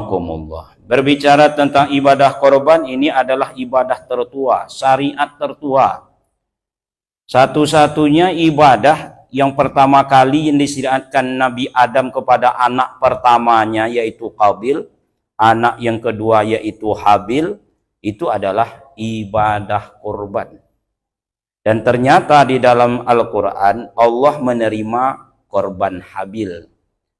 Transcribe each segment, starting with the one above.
rahimakumullah. Berbicara tentang ibadah korban, ini adalah ibadah tertua, syariat tertua. Satu-satunya ibadah yang pertama kali yang disyariatkan Nabi Adam kepada anak pertamanya yaitu Qabil, anak yang kedua yaitu Habil, itu adalah ibadah korban. Dan ternyata di dalam Al-Quran Allah menerima korban Habil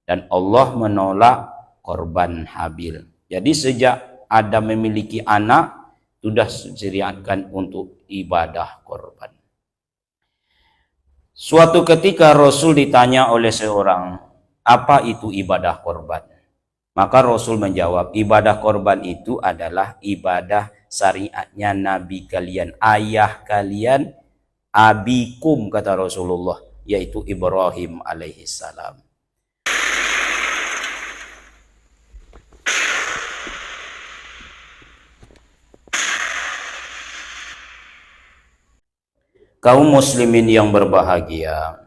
dan Allah menolak korban Habil. Jadi sejak Adam memiliki anak sudah disyariatkan untuk ibadah korban. Suatu ketika Rasul ditanya oleh seorang, apa itu ibadah korban? Maka Rasul menjawab, ibadah korban itu adalah ibadah syariatnya Nabi kalian, ayah kalian, abikum kata Rasulullah, yaitu Ibrahim alaihissalam. Kaum muslimin yang berbahagia,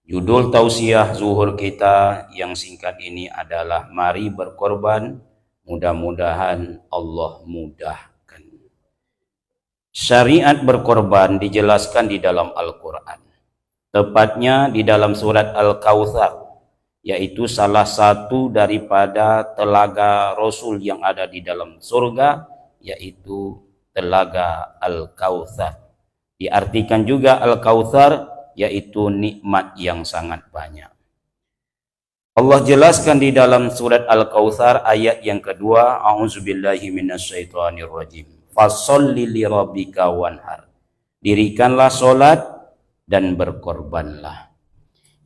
judul tausiah zuhur kita yang singkat ini adalah mari berkorban, mudah-mudahan Allah mudahkan. Syariat berkorban dijelaskan di dalam Al-Quran, tepatnya di dalam surat Al-Kautsar, yaitu salah satu daripada telaga Rasul yang ada di dalam surga, yaitu telaga Al-Kautsar. Diartikan juga Al-Kautsar yaitu nikmat yang sangat banyak. Allah jelaskan di dalam surat Al-Kautsar ayat yang kedua, a'udzubillahi minasyaitonirrajim. Fasholli lirabbika wanhar. Dirikanlah solat dan berkorbanlah.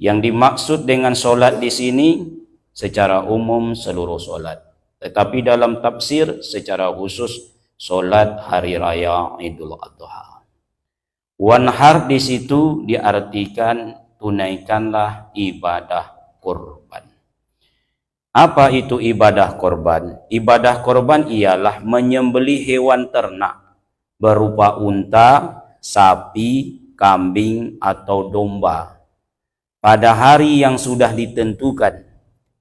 Yang dimaksud dengan solat di sini secara umum seluruh solat. Tetapi dalam tafsir secara khusus solat hari raya Idul Adha. Wanhar di situ diartikan tunaikanlah ibadah korban. Apa itu ibadah korban? Ibadah korban ialah menyembelih hewan ternak berupa unta, sapi, kambing atau domba pada hari yang sudah ditentukan.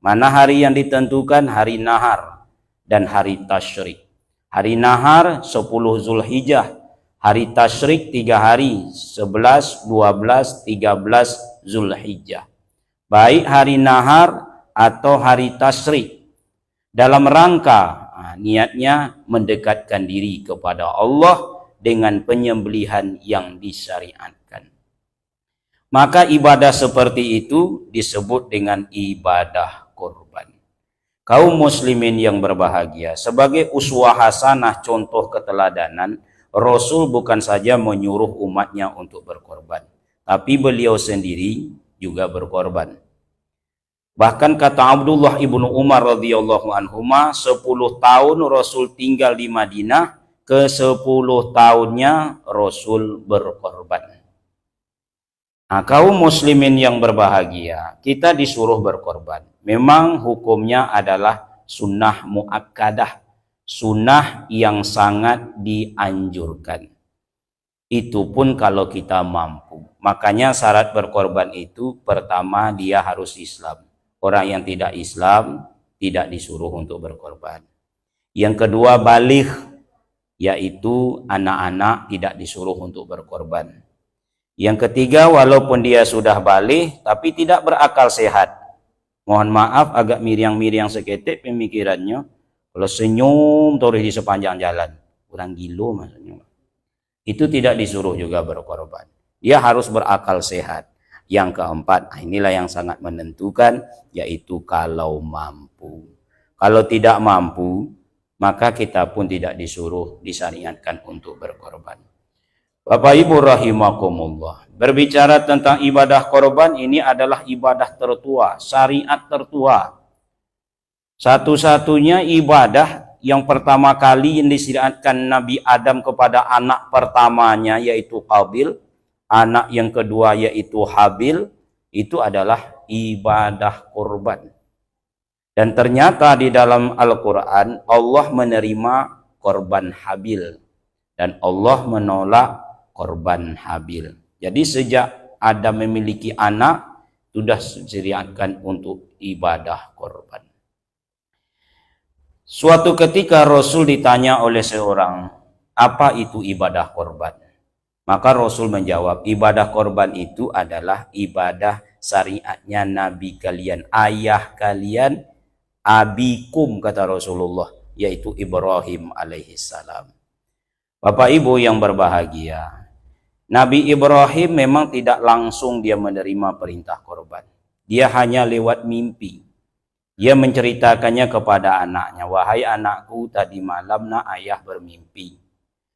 Mana hari yang ditentukan? Hari nahar dan hari tasyrik. Hari nahar 10 Zulhijjah. Hari tasyrik 3 hari, 11, 12, 13 Zulhijjah. Baik hari nahar atau hari tasyrik. Dalam rangka niatnya mendekatkan diri kepada Allah dengan penyembelihan yang disyariatkan. Maka ibadah seperti itu disebut dengan ibadah korban. Kaum muslimin yang berbahagia, sebagai uswah hasanah contoh keteladanan, Rasul bukan saja menyuruh umatnya untuk berkorban, tapi beliau sendiri juga berkorban. Bahkan kata Abdullah ibnu Umar radhiyallahu anhuma, 10 tahun Rasul tinggal di Madinah, ke 10 tahunnya Rasul berkorban. Nah, kaum muslimin yang berbahagia, kita disuruh berkorban. Memang hukumnya adalah sunnah muakkadah, sunnah yang sangat dianjurkan. Itu pun kalau kita mampu. Makanya syarat berkorban itu pertama dia harus Islam. Orang yang tidak Islam tidak disuruh untuk berkorban. Yang kedua baligh, yaitu anak-anak tidak disuruh untuk berkorban. Yang ketiga walaupun dia sudah baligh tapi tidak berakal sehat. Mohon maaf agak miriang-miriang seketik pemikirannya. Kalau senyum terus di sepanjang jalan, kurang gilo maksudnya. Itu tidak disuruh juga berkorban. Dia harus berakal sehat. Yang keempat, inilah yang sangat menentukan, yaitu kalau mampu. Kalau tidak mampu, maka kita pun tidak disuruh disyariatkan untuk berkorban. Bapak Ibu rahimakumullah. Berbicara tentang ibadah korban, ini adalah ibadah tertua, syariat tertua. Satu-satunya ibadah yang pertama kali yang disyariatkan Nabi Adam kepada anak pertamanya yaitu Qabil, anak yang kedua yaitu Habil, itu adalah ibadah korban. Dan ternyata di dalam Al-Quran Allah menerima korban Habil dan Allah menolak korban Habil. Jadi sejak Adam memiliki anak sudah disyariatkan untuk ibadah korban. Suatu ketika Rasul ditanya oleh seorang, apa itu ibadah korban? Maka Rasul menjawab, ibadah korban itu adalah ibadah syariatnya Nabi kalian, ayah kalian, abikum, kata Rasulullah, yaitu Ibrahim alaihissalam. Bapak Ibu yang berbahagia, Nabi Ibrahim memang tidak langsung dia menerima perintah korban. Dia hanya lewat mimpi. Dia menceritakannya kepada anaknya, wahai anakku, tadi malam nak ayah bermimpi.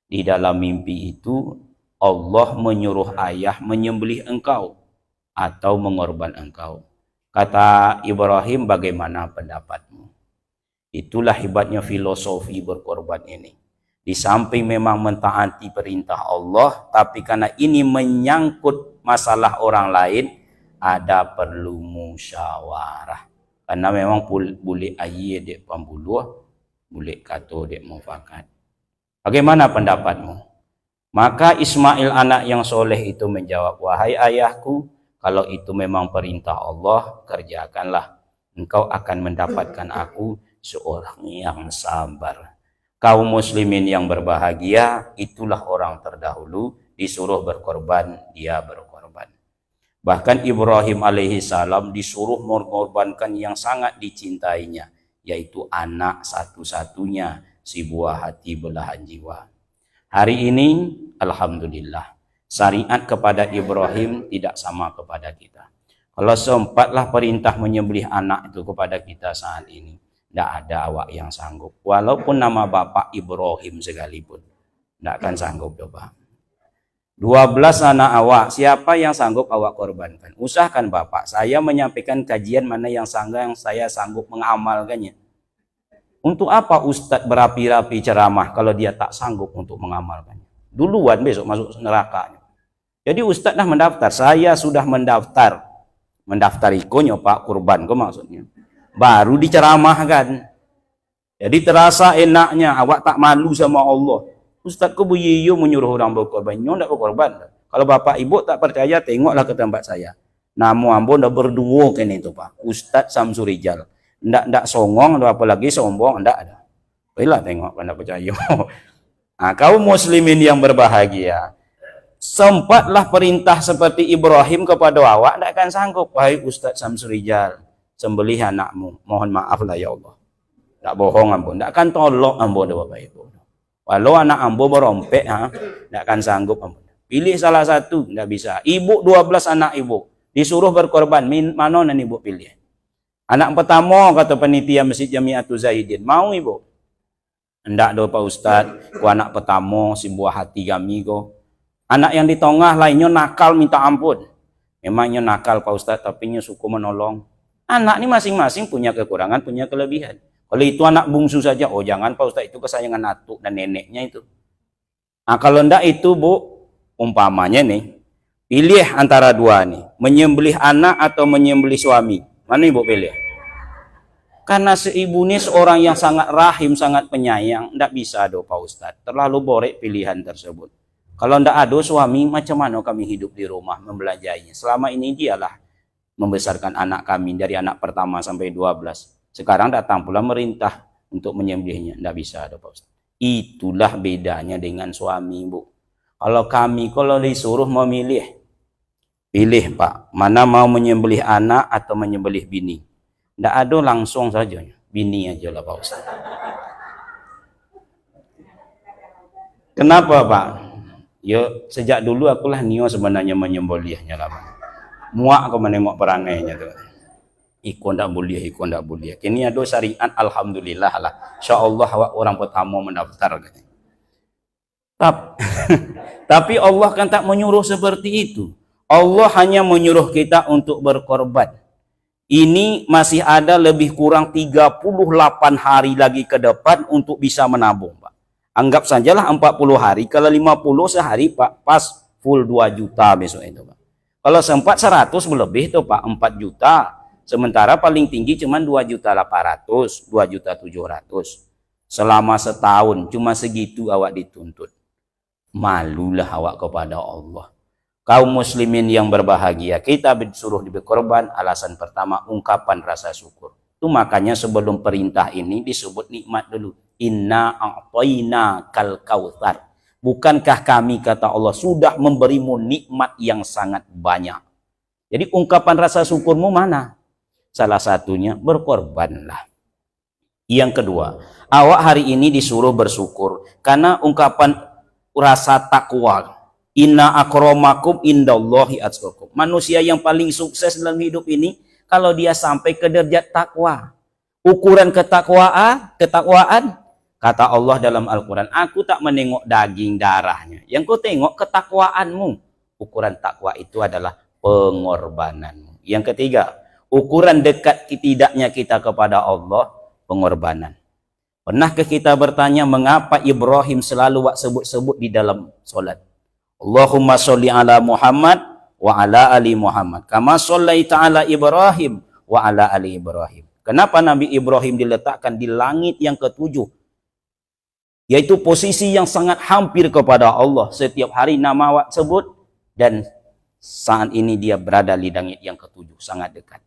Di dalam mimpi itu Allah menyuruh ayah menyembelih engkau atau mengorban engkau. Kata Ibrahim, bagaimana pendapatmu? Itulah hebatnya filosofi berkorban ini. Di samping memang mentaati perintah Allah, tapi karena ini menyangkut masalah orang lain, ada perlu musyawarah. Karena memang boleh ayat dek pambuluh, boleh kata dek mufakat. Bagaimana pendapatmu? Maka Ismail anak yang soleh itu menjawab, wahai ayahku, kalau itu memang perintah Allah, kerjakanlah. Engkau akan mendapatkan aku seorang yang sabar. Kaum muslimin yang berbahagia, itulah orang terdahulu, disuruh berkorban, dia berkorban. Bahkan Ibrahim alaihissalam disuruh mengorbankan yang sangat dicintainya, yaitu anak satu-satunya, si buah hati belahan jiwa. Hari ini, alhamdulillah, syariat kepada Ibrahim tidak sama kepada kita. Kalau sempatlah perintah menyembelih anak itu kepada kita saat ini, tidak ada awak yang sanggup. Walaupun nama bapak Ibrahim sekalipun, tidak akan sanggup coba. 12 anak awak, siapa yang sanggup awak korbankan? Usahakan bapak, saya menyampaikan kajian mana yang saya sanggup mengamalkannya. Untuk apa ustadz berapi-rapi ceramah kalau dia tak sanggup untuk mengamalkannya? Duluan besok masuk neraka. Jadi ustadz dah mendaftar, saya sudah mendaftar. Mendaftar ikonnya pak, kurban kok maksudnya. Baru diceramahkan. Jadi terasa enaknya, awak tak malu sama Allah. Ustaz kau buyiyo menyuruh orang berkorban, nyo ndak berkorban. Kalau bapak ibu tak percaya, tengoklah ke tempat saya. Nama ambo ndak berdua kan itu pak. Ustaz Samsul Rijal. Ndak songong, ndak apalagi sombong, ndak ada. Baiklah tengok, ndak percaya. Nah, kaum muslimin yang berbahagia, sempatlah perintah seperti Ibrahim kepada awak, ndak akan sanggup. Wahai Ustaz Samsul Rijal, sembelih anakmu. Mohon maaflah ya Allah. Ndak bohong ambo, ndak akan tolong ambo bapak ibu. Walau anak ambo berompek, tidak akan sanggup. Pilih salah satu, tidak bisa. Ibu 12 anak ibu, disuruh berkorban, mana yang ibu pilih? Anak pertama, kata panitia Masjid Jamiatul Zahidin, mau ibu? Tidak do Pak Ustaz, ku anak pertama, si buah hati kami ko. Anak yang di tengah lainnya nakal minta ampun. Memangnya nakal Pak Ustaz, tapi nya suku menolong. Anak ini masing-masing punya kekurangan, punya kelebihan. Kalau itu anak bungsu saja, oh jangan Pak Ustaz, itu kesayangan atuk dan neneknya itu. Nah kalau ndak itu bu, umpamanya nih, pilih antara dua nih, menyembelih anak atau menyembelih suami. Mana ibu pilih? Karena seibu ini seorang yang sangat rahim, sangat penyayang, ndak bisa do Pak Ustaz. Terlalu borek pilihan tersebut. Kalau ndak ada suami, macam mana kami hidup di rumah membelajarnya? Selama ini dialah membesarkan anak kami dari anak pertama sampai 12. Sekarang datang pula merintah untuk menyembelihnya. Tidak bisa ada Pak Ustaz. Itulah bedanya dengan suami bu. Kalau kami kalau disuruh memilih, pilih Pak, mana mau menyembelih anak atau menyembelih bini. Tidak ada langsung saja. Bini aja lah Pak Ustaz. Kenapa Pak? Ya sejak dulu akulah nio sebenarnya menyembelihnya lah Pak. Muak aku menengok perangainya tuh. Ikon tak boleh. Kini ada syariat, alhamdulillah lah. InsyaAllah orang pertama mendaftar. Tapi Allah kan tak menyuruh seperti itu. Allah hanya menyuruh kita untuk berkorban. Ini masih ada lebih kurang 38 hari lagi ke depan untuk bisa menabung Pak. Anggap sajalah 40 hari, kalau 50 sehari Pak, pas full 2 juta besok itu Pak. Kalau sempat 100 lebih tuh Pak, 4 juta. Sementara paling tinggi cuma 2.800.000, 2.700.000. Selama setahun cuma segitu awak dituntut. Malulah awak kepada Allah. Kaum muslimin yang berbahagia, kita disuruh berkorban, alasan pertama ungkapan rasa syukur. Itu makanya sebelum perintah ini disebut nikmat dulu. Inna a'tayna kal kautsar. Bukankah kami, kata Allah, sudah memberimu nikmat yang sangat banyak. Jadi ungkapan rasa syukurmu mana? Salah satunya berkorbanlah. Yang kedua, awak hari ini disuruh bersyukur karena ungkapan rasa takwa. Inna akramakum indallahi atqakum. Manusia yang paling sukses dalam hidup ini kalau dia sampai ke derajat takwa. Ukuran ketakwaan, kata Allah dalam Al-Quran, aku tak menengok daging darahnya. Yang ku tengok ketakwaanmu. Ukuran takwa itu adalah pengorbananmu. Yang ketiga, ukuran dekat tidaknya kita kepada Allah, pengorbanan. Pernahkah kita bertanya mengapa Ibrahim selalu sebut-sebut di dalam solat? Allahumma sholli ala Muhammad wa ala ali Muhammad kama shallaita ala Ibrahim wa ala ali Ibrahim. Kenapa Nabi Ibrahim diletakkan di langit yang ketujuh, yaitu posisi yang sangat hampir kepada Allah? Setiap hari nama awak sebut, dan saat ini dia berada di langit yang ketujuh, sangat dekat.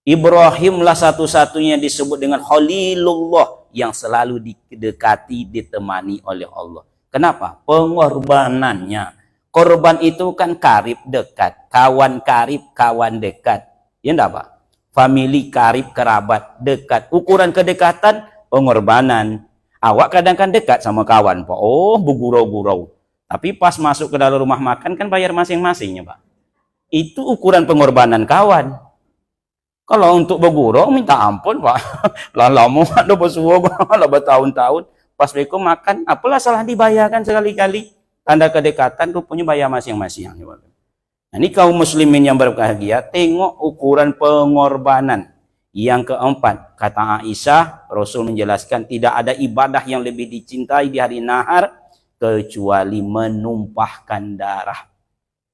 Ibrahimlah satu-satunya disebut dengan Khalilullah, yang selalu didekati, ditemani oleh Allah. Kenapa? Pengorbanannya. Korban itu kan karib dekat, kawan karib, kawan dekat. Ya enggak, Pak? Famili karib, kerabat dekat. Ukuran kedekatan, pengorbanan. Awak kadang kan dekat sama kawan, Pak. Oh, bergurau-gurau. Tapi pas masuk ke dalam rumah makan kan bayar masing-masingnya, Pak. Itu ukuran pengorbanan kawan. Kalau untuk bergurau, minta ampun, Pak. Lah lama ada bersuah, lah bertahun-tahun. Pas mereka makan, apalah salah dibayarkan sekali-kali. Tanda kedekatan rupanya bayar masing-masing. Nah, ini kaum muslimin yang berbahagia, tengok ukuran pengorbanan. Yang keempat, kata Aisyah, Rasul menjelaskan tidak ada ibadah yang lebih dicintai di hari nahar kecuali menumpahkan darah.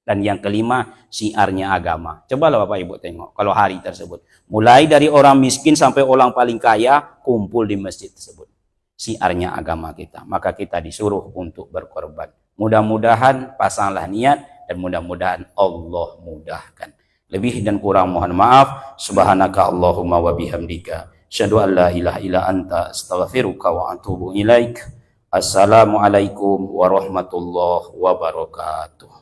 Dan yang kelima, syiarnya agama. Cobalah Bapak Ibu tengok kalau hari tersebut. Mulai dari orang miskin sampai orang paling kaya kumpul di masjid tersebut. Syiarnya agama kita. Maka kita disuruh untuk berkorban. Mudah-mudahan pasanglah niat dan mudah-mudahan Allah mudahkan. Lebih dan kurang mohon maaf. Subhanaka Allahumma wa bihamdika. Asyhadu an la ilaha illa anta astaghfiruka wa atubu ilaik. Assalamualaikum warahmatullahi wabarakatuh.